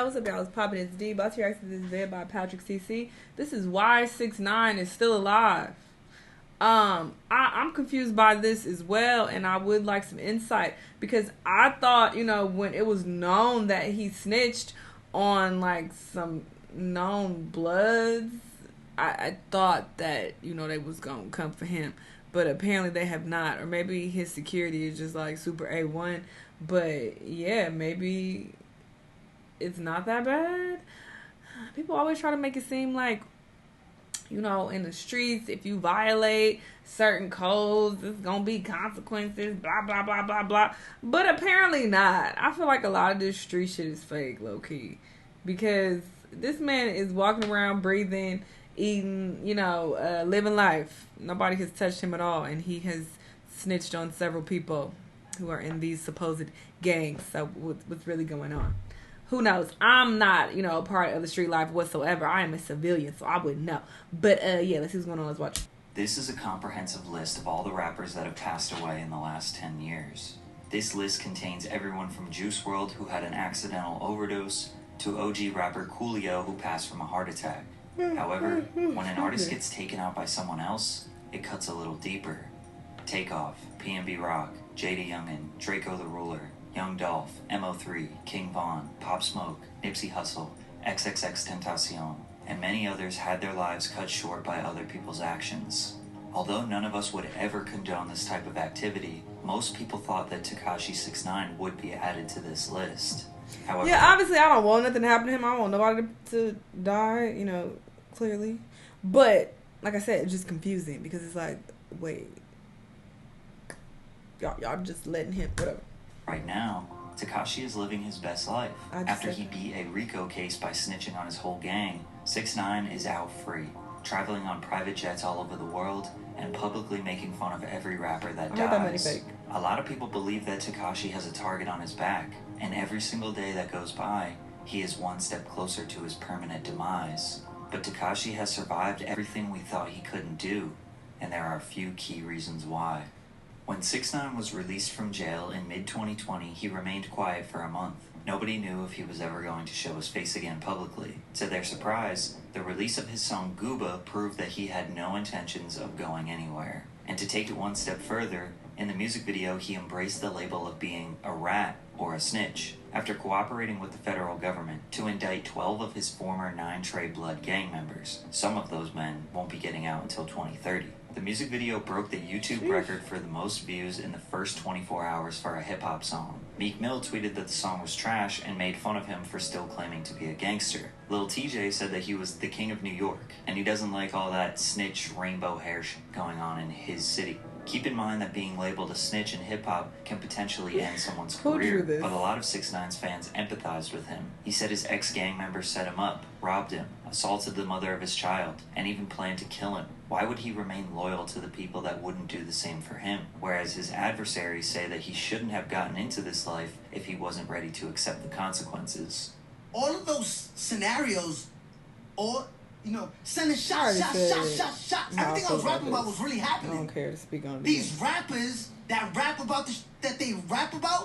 Hey, what's up, y'all? It's Poppin' It's D. About to react to this video by Patrick CC. This is why 6ix9ine is still alive. I'm confused by this as well, and I would like some insight because I thought, when it was known that he snitched on like some known bloods, I thought that, they was gonna come for him. But apparently they have not, or maybe his security is just like super A1. But yeah, maybe it's not that bad. People always try to make it seem like, in the streets, if you violate certain codes, there's gonna be consequences, blah, blah, blah, blah, blah. But apparently not. I feel like a lot of this street shit is fake, low-key. Because this man is walking around, breathing, eating, living life. Nobody has touched him at all, and he has snitched on several people who are in these supposed gangs. So what's really going on? Who knows? I'm not, a part of the street life whatsoever. I am a civilian, so I wouldn't know. But, yeah, let's see what's going on. Let's watch. This is a comprehensive list of all the rappers that have passed away in the last 10 years. This list contains everyone from Juice WRLD, who had an accidental overdose, to OG rapper Coolio, who passed from a heart attack. However, when an artist gets taken out by someone else, it cuts a little deeper. Takeoff, PNB Rock, Jada Youngin, Draco the Ruler, Young Dolph, MO3, King Von, Pop Smoke, Nipsey Hussle, XXXTentacion, and many others had their lives cut short by other people's actions. Although none of us would ever condone this type of activity, most people thought that Tekashi 6ix9ine would be added to this list. However, yeah, obviously I don't want nothing to happen to him. I don't want nobody to die, clearly. But, like I said, it's just confusing because it's like, wait, y'all just letting him, whatever. Right now, Tekashi is living his best life. After he beat a RICO case by snitching on his whole gang, 6ix9ine is out free, traveling on private jets all over the world, and publicly making fun of every rapper that dies. A lot of people believe that Tekashi has a target on his back, and every single day that goes by, he is one step closer to his permanent demise. But Tekashi has survived everything we thought he couldn't do, and there are a few key reasons why. When 6ix9ine was released from jail in mid-2020, he remained quiet for a month. Nobody knew if he was ever going to show his face again publicly. To their surprise, the release of his song Gooba proved that he had no intentions of going anywhere. And to take it one step further, in the music video he embraced the label of being a rat or a snitch, after cooperating with the federal government to indict 12 of his former 9 Trey Blood gang members. Some of those men won't be getting out until 2030. The music video broke the YouTube record for the most views in the first 24 hours for a hip-hop song. Meek Mill tweeted that the song was trash and made fun of him for still claiming to be a gangster. Lil TJ said that he was the king of New York, and he doesn't like all that snitch rainbow hair shit going on in his city. Keep in mind that being labeled a snitch in hip-hop can potentially end someone's career, but a lot of 6ix9ine's fans empathized with him. He said his ex-gang members set him up, robbed him, assaulted the mother of his child, and even planned to kill him. Why would he remain loyal to the people that wouldn't do the same for him? Whereas his adversaries say that he shouldn't have gotten into this life if he wasn't ready to accept the consequences. All of those scenarios, sending shots. Everything I was rapping about was really happening. I don't care to speak on these rappers that rap about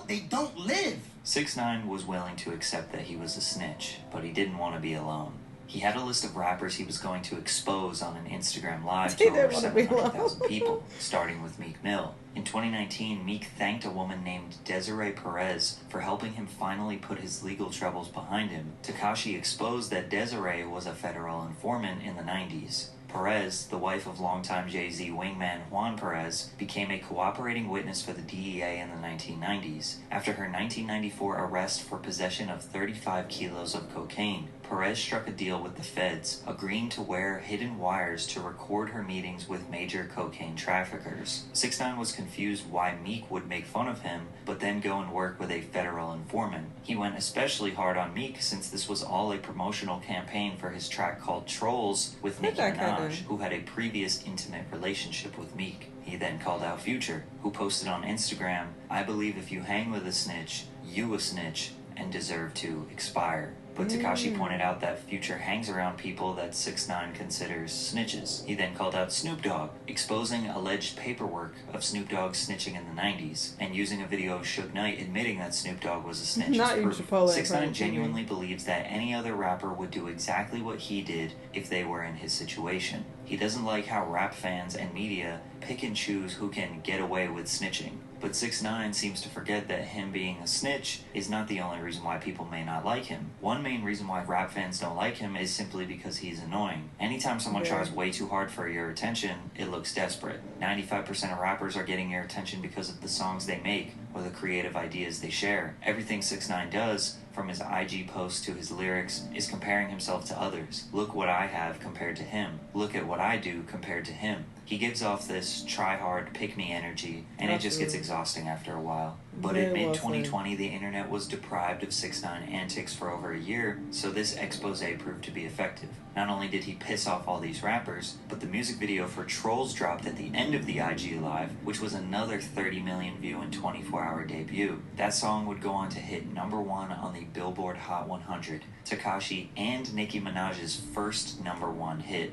they don't live. 6ix9ine was willing to accept that he was a snitch, but he didn't want to be alone. He had a list of rappers he was going to expose on an Instagram Live to over 700,000 people, starting with Meek Mill. In 2019, Meek thanked a woman named Desiree Perez for helping him finally put his legal troubles behind him. Tekashi exposed that Desiree was a federal informant in the 90s. Perez, the wife of longtime Jay-Z wingman Juan Perez, became a cooperating witness for the DEA in the 1990s. After her 1994 arrest for possession of 35 kilos of cocaine, Perez struck a deal with the feds, agreeing to wear hidden wires to record her meetings with major cocaine traffickers. 6ix9ine was confused why Meek would make fun of him, but then go and work with a federal informant. He went especially hard on Meek since this was all a promotional campaign for his track called Trolls with Nicki Minaj, who had a previous intimate relationship with Meek. He then called out Future, who posted on Instagram, "I believe if you hang with a snitch, you a snitch, and deserve to expire. But Tekashi pointed out that Future hangs around people that 6ix9ine considers snitches. He then called out Snoop Dogg, exposing alleged paperwork of Snoop Dogg snitching in the 90s, and using a video of 6ix9ine admitting that Snoop Dogg was a snitch. Not even Chipotle. 6ix9ine genuinely believes that any other rapper would do exactly what he did if they were in his situation. He doesn't like how rap fans and media pick and choose who can get away with snitching. But 6ix9ine seems to forget that him being a snitch is not the only reason why people may not like him. One main reason why rap fans don't like him is simply because he's annoying. Anytime someone tries way too hard for your attention, it looks desperate. 95% of rappers are getting your attention because of the songs they make or the creative ideas they share. Everything 6ix9ine does, from his IG posts to his lyrics, is comparing himself to others. Look what I have compared to him. Look at what I do compared to him. He gives off this try-hard, pick-me energy, and it just gets exhausting after a while. But in mid-2020, the internet was deprived of 6ix9ine antics for over a year, so this expose proved to be effective. Not only did he piss off all these rappers, but the music video for Trolls dropped at the end of the IG Live, which was another 30 million view and 24-hour debut. That song would go on to hit #1 on the Billboard Hot 100, Tekashi and Nicki Minaj's first #1 hit.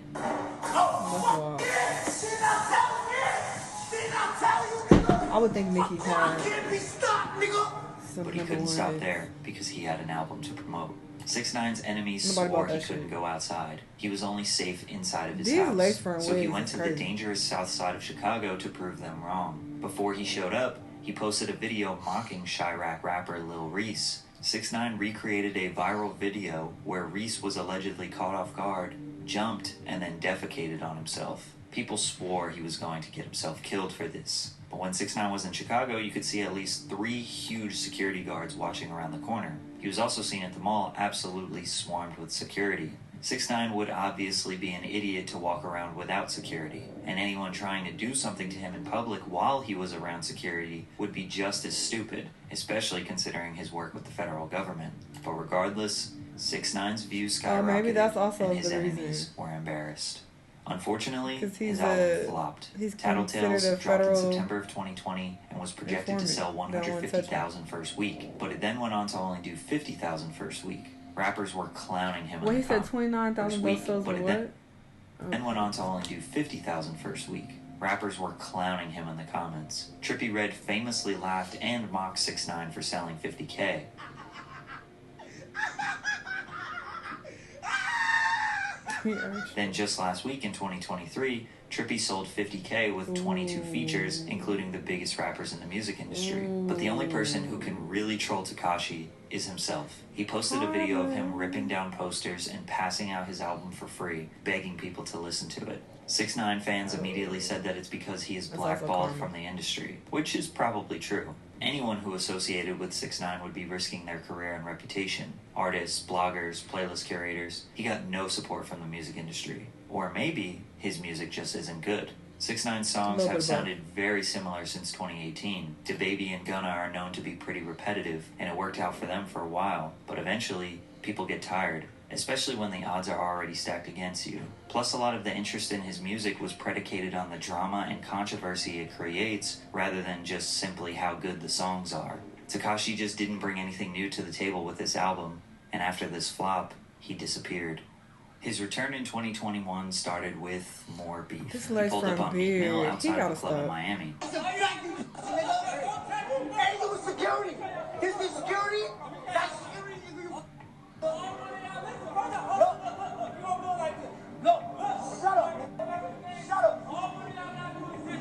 I would think Nicki had. But he couldn't stop there because he had an album to promote. 6ix9ine's enemies swore he couldn't go outside. He was only safe inside of his house. So he went to the dangerous south side of Chicago to prove them wrong. Before he showed up, he posted a video mocking Chirac rapper Lil Reese. 6ix9ine recreated a viral video where Reese was allegedly caught off guard, jumped, and then defecated on himself. People swore he was going to get himself killed for this. But when 6ix9ine was in Chicago, you could see at least 3 huge security guards watching around the corner. He was also seen at the mall absolutely swarmed with security. 6ix9ine would obviously be an idiot to walk around without security, and anyone trying to do something to him in public while he was around security would be just as stupid, especially considering his work with the federal government. But regardless, 6ix9ine's views skyrocketed, maybe that's also and his the enemies reason. were embarrassed. Unfortunately, his album flopped. He's Tattletales dropped in September of 2020 and was projected to sell 150,000 first week, but it then went on to only do 50,000 first week. Rappers were clowning him. Well, he said 29,000 sales or what? Then went on to only do 50,000 first week. Rappers were clowning him in the comments. Trippie Redd famously laughed and mocked 6ix9ine for selling 50K. Then just last week in 2023, Trippie sold 50K with 22 features, including the biggest rappers in the music industry. But the only person who can really troll Tekashi is himself. He posted a video of him ripping down posters and passing out his album for free, begging people to listen to it. 6ix9ine fans immediately said that it's because he is blackballed from the industry, which is probably true. Anyone who associated with 6ix9ine would be risking their career and reputation. Artists, bloggers, playlist curators. He got no support from the music industry. Or maybe his music just isn't good. 6ix9ine's songs have sounded very similar since 2018. DaBaby and Gunna are known to be pretty repetitive, and it worked out for them for a while. But eventually, people get tired, especially when the odds are already stacked against you. Plus, a lot of the interest in his music was predicated on the drama and controversy it creates, rather than just simply how good the songs are. Tekashi just didn't bring anything new to the table with this album, and after this flop, he disappeared. His return in 2021 started with more beef. This he pulled up on Meek Mill outside of a club in Miami. Hey, you was security. This is security. That's security. No, shut up. Shut up.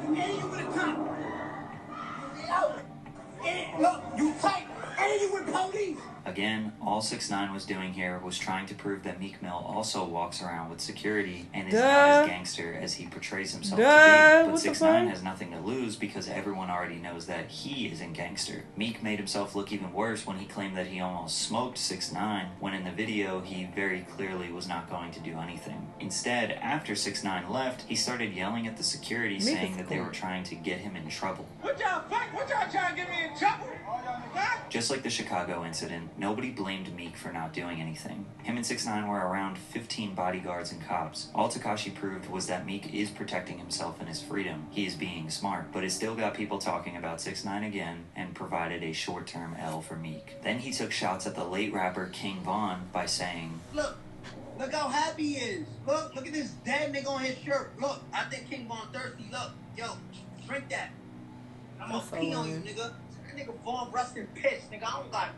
And you with a cop. Out. And look, you tight. And you with police. Again, all 6ix9ine was doing here was trying to prove that Meek Mill also walks around with security and is not as gangster as he portrays himself to be. But 6ix9ine has nothing to lose because everyone already knows that he isn't gangster. Meek made himself look even worse when he claimed that he almost smoked 6ix9ine, when in the video he very clearly was not going to do anything. Instead, after 6ix9ine left, he started yelling at the security saying that they were trying to get him in trouble. What y'all trying to get me in trouble? Just like the Chicago incident, nobody blamed Meek for not doing anything. Him and 6ix9ine were around 15 bodyguards and cops. All Tekashi proved was that Meek is protecting himself and his freedom. He is being smart, but it still got people talking about 6ix9ine again and provided a short-term L for Meek. Then he took shots at the late rapper King Von by saying, Look how happy he is. Look at this dead nigga on his shirt. Look, I think King Von thirsty. Look, yo, drink that. I'm gonna pee on you, nigga. That nigga Von rest in piss, nigga. I don't got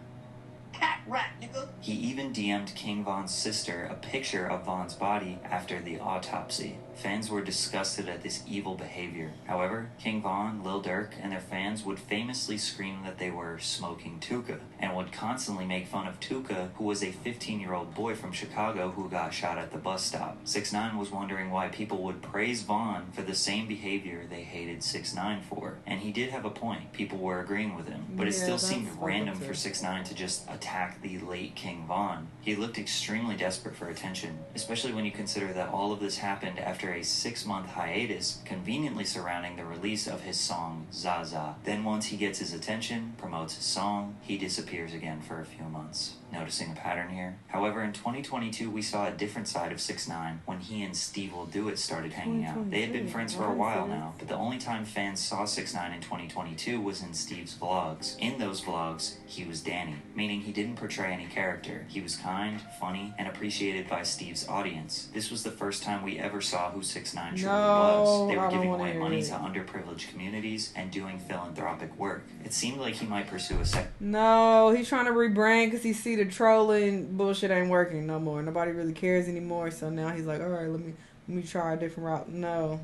cat rat, nigga. He even DM'd King Von's sister a picture of Von's body after the autopsy. Fans were disgusted at this evil behavior. However, King Von, Lil Durk, and their fans would famously scream that they were smoking Tuka, and would constantly make fun of Tuka, who was a 15-year-old boy from Chicago who got shot at the bus stop. 6ix9ine was wondering why people would praise Von for the same behavior they hated 6ix9ine for. And he did have a point. People were agreeing with him. But it still seemed random for 6ix9ine to just attack the late King Von. He looked extremely desperate for attention, especially when you consider that all of this happened after a 6-month hiatus conveniently surrounding the release of his song Zaza. Then once he gets his attention, promotes his song, he disappears again for a few months. Noticing a pattern here? However, in 2022, we saw a different side of 6ix9ine when he and Steve Will Do It started hanging out. They had been friends for a while now, but the only time fans saw 6ix9ine in 2022 was in Steve's vlogs. In those vlogs, he was Danny, meaning he didn't portray any character. He was kind, funny, and appreciated by Steve's audience. This was the first time we ever saw who 6ix9ine truly was. They were giving away money to underprivileged communities and doing philanthropic work. It seemed like he might pursue a No, he's trying to rebrand because he see the trolling bullshit ain't working no more. Nobody really cares anymore. So now he's like, all right, let me try a different route. No.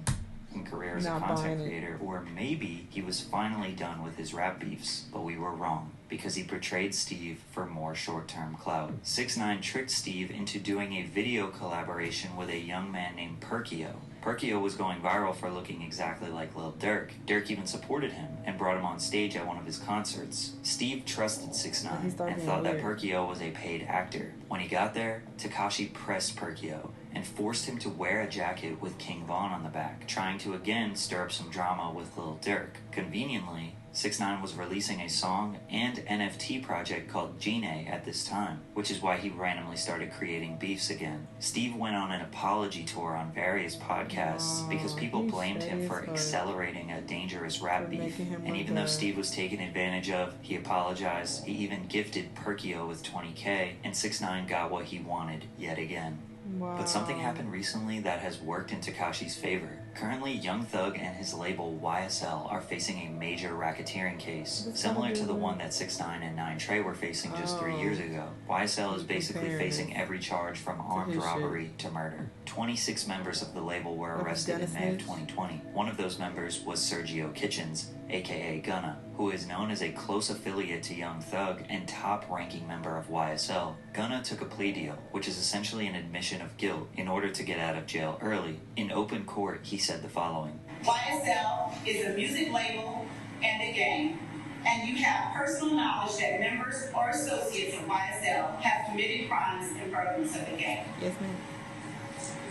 Career as a content creator, or maybe he was finally done with his rap beefs, but we were wrong because he portrayed Steve for more short-term clout. 6ix9ine tricked Steve into doing a video collaboration with a young man named Perkio. Perkio was going viral for looking exactly like Lil Durk. Durk even supported him and brought him on stage at one of his concerts. Steve trusted 6ix9ine and thought that Perkio was a paid actor. When he got there, Tekashi pressed Perkio and forced him to wear a jacket with King Von on the back, trying to again stir up some drama with Lil Durk. Conveniently, 6ix9ine was releasing a song and NFT project called Gene at this time, which is why he randomly started creating beefs again. Steve went on an apology tour on various podcasts because people blamed him for accelerating a dangerous rap beef. And even though Steve was taken advantage of, he apologized. He even gifted Perkio with $20K, and 6ix9ine got what he wanted yet again. Wow. But something happened recently that has worked in Tekashi's favor. Currently, Young Thug and his label YSL are facing a major racketeering case, similar to the one that 6ix9ine and 9 Trey were facing just 3 years ago. YSL is basically facing every charge from armed robbery to murder. 26 members of the label were arrested in May of 2020. One of those members was Sergio Kitchens, aka Gunna, who is known as a close affiliate to Young Thug and top-ranking member of YSL. Gunna took a plea deal, which is essentially an admission of guilt, in order to get out of jail early. In open court, he said the following: YSL is a music label and a gang, and you have personal knowledge that members or associates of YSL have committed crimes in furtherance of the gang. Yes, ma'am.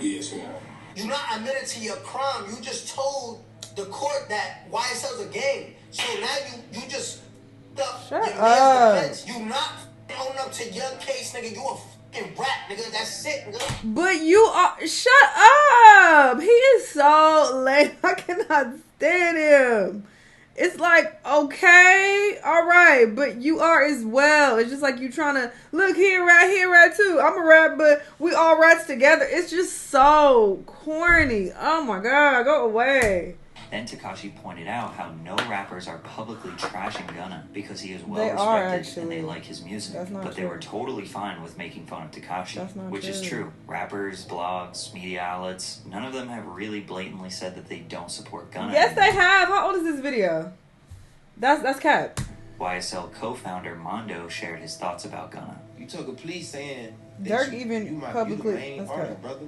Yes, ma'am. You're not admitted to your crime. You just told the court that YSL's a gang. So now you just Shut your up. man's defense. You not owning up to your case, nigga. You a fucking rat, nigga. That's it, nigga. But you are. Shut up. He is so lame. I cannot stand him. It's like, okay, all right, but you are as well. It's just like you trying to look here, rat too. I'm a rat, but we all rats together. It's just so corny. Oh my God, go away. Then Tekashi pointed out how no rappers are publicly trashing Gunna because he is well respected and they like his music. But they were totally fine with making fun of Tekashi, which is true. Rappers, blogs, media outlets, none of them have really blatantly said that they don't support Gunna. Yes, they have. How old is this video? That's cap. YSL co-founder Mondo shared his thoughts about Gunna. You took a plea saying Durk even publicly. You the main artist, brother.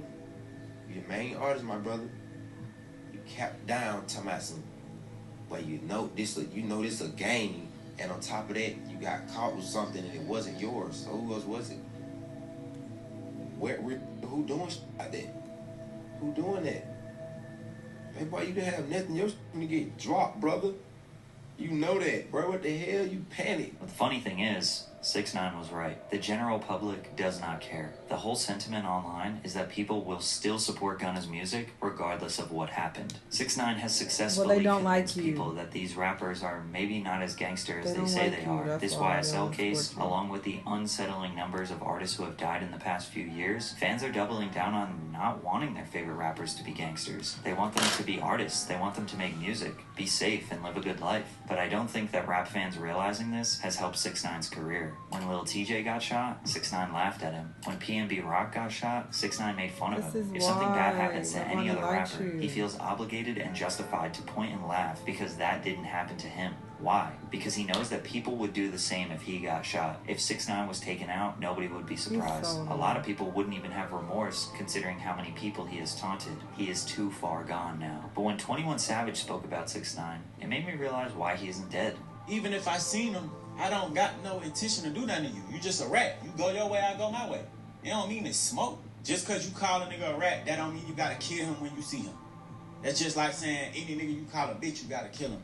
You the main artist, my brother. Capped down talking about some, well, you know this a game, and on top of that you got caught with something and it wasn't yours. So who else was it? Who doing shit like that? Who doing that? Man, boy, you didn't have nothing. Your shit gonna get dropped, brother. You know that, bro. What the hell? You panic. But the funny thing is, 6ix9ine was right. The general public does not care. The whole sentiment online is that people will still support Gunna's music regardless of what happened. 6ix9ine has successfully convinced people that these rappers are maybe not as gangster as they say they are. This YSL case, along with the unsettling numbers of artists who have died in the past few years, fans are doubling down on not wanting their favorite rappers to be gangsters. They want them to be artists. They want them to make music, be safe, and live a good life. But I don't think that rap fans realizing this has helped 6ix9ine's career. When Lil TJ got shot, 6ix9ine laughed at him. When PNB Rock got shot, 6ix9ine made fun of him. If something bad happens to any other rapper, he feels obligated and justified to point and laugh because that didn't happen to him. Why? Because he knows that people would do the same if he got shot. If 6ix9ine was taken out, nobody would be surprised. A lot of people wouldn't even have remorse considering how many people he has taunted. He is too far gone now. But when 21 Savage spoke about 6ix9ine, it made me realize why he isn't dead. Even if I seen him, I don't got no intention to do nothing to you. You just a rat. You go your way, I go my way. It don't mean it's smoke. Just because you call a nigga a rat, that don't mean you gotta kill him when you see him. That's just like saying any nigga you call a bitch, you gotta kill him.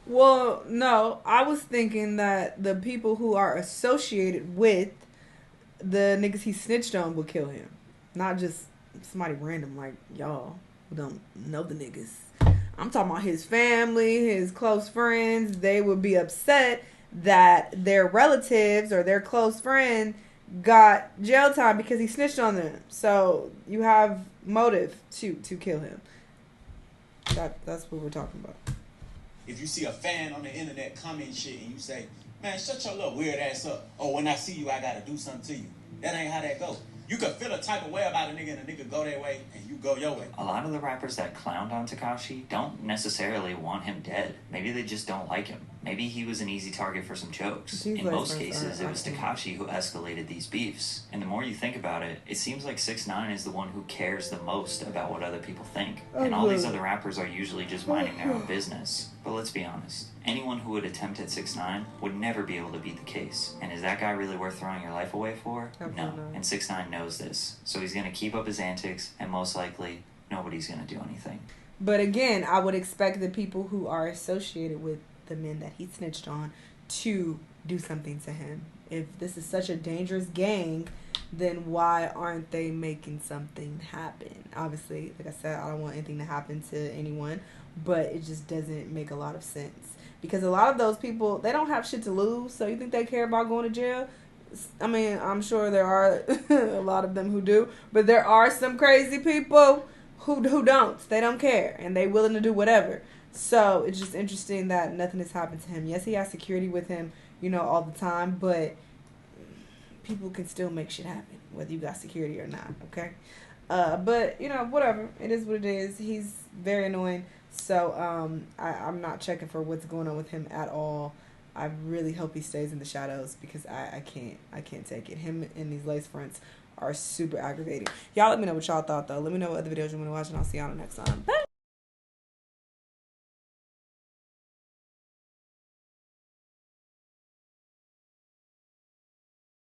Well, no, I was thinking that the people who are associated with the niggas he snitched on would kill him. Not just somebody random like y'all who don't know the niggas. I'm talking about his family, his close friends. They would be upset that their relatives or their close friend got jail time because he snitched on them. So you have motive to kill him. That's what we're talking about. If you see a fan on the internet comment shit and you say, man, shut your little weird ass up. Oh, when I see you, I gotta do something to you. That ain't how that go. You could feel a type of way about a nigga and a nigga go their way and you go your way. A lot of the rappers that clowned on Tekashi don't necessarily want him dead. Maybe they just don't like him. Maybe he was an easy target for some jokes. In most cases, it was Tekashi who escalated these beefs. And the more you think about it, it seems like 6ix9ine is the one who cares the most about what other people think. And all these other rappers are usually just minding their own business. But let's be honest. Anyone who would attempt at 6ix9ine would never be able to beat the case. And is that guy really worth throwing your life away for? No. And 6ix9ine knows this. So he's going to keep up his antics, and most likely, nobody's going to do anything. But again, I would expect the people who are associated with the men that he snitched on to do something to him. If this is such a dangerous gang, then why aren't they making something happen? Obviously, like I said, I don't want anything to happen to anyone, but it just doesn't make a lot of sense. Because a lot of those people, they don't have shit to lose, so you think they care about going to jail? I mean, I'm sure there are a lot of them who do, but there are some crazy people who don't. They don't care, and they willing to do whatever. So it's just interesting that nothing has happened to him. Yes, he has security with him, all the time, but people can still make shit happen, whether you got security or not, okay? But, whatever. It is what it is. He's very annoying, so I'm not checking for what's going on with him at all. I really hope he stays in the shadows because I can't take it. Him and these lace fronts are super aggravating. Y'all let me know what y'all thought, though. Let me know what other videos you want to watch, and I'll see y'all next time. Bye!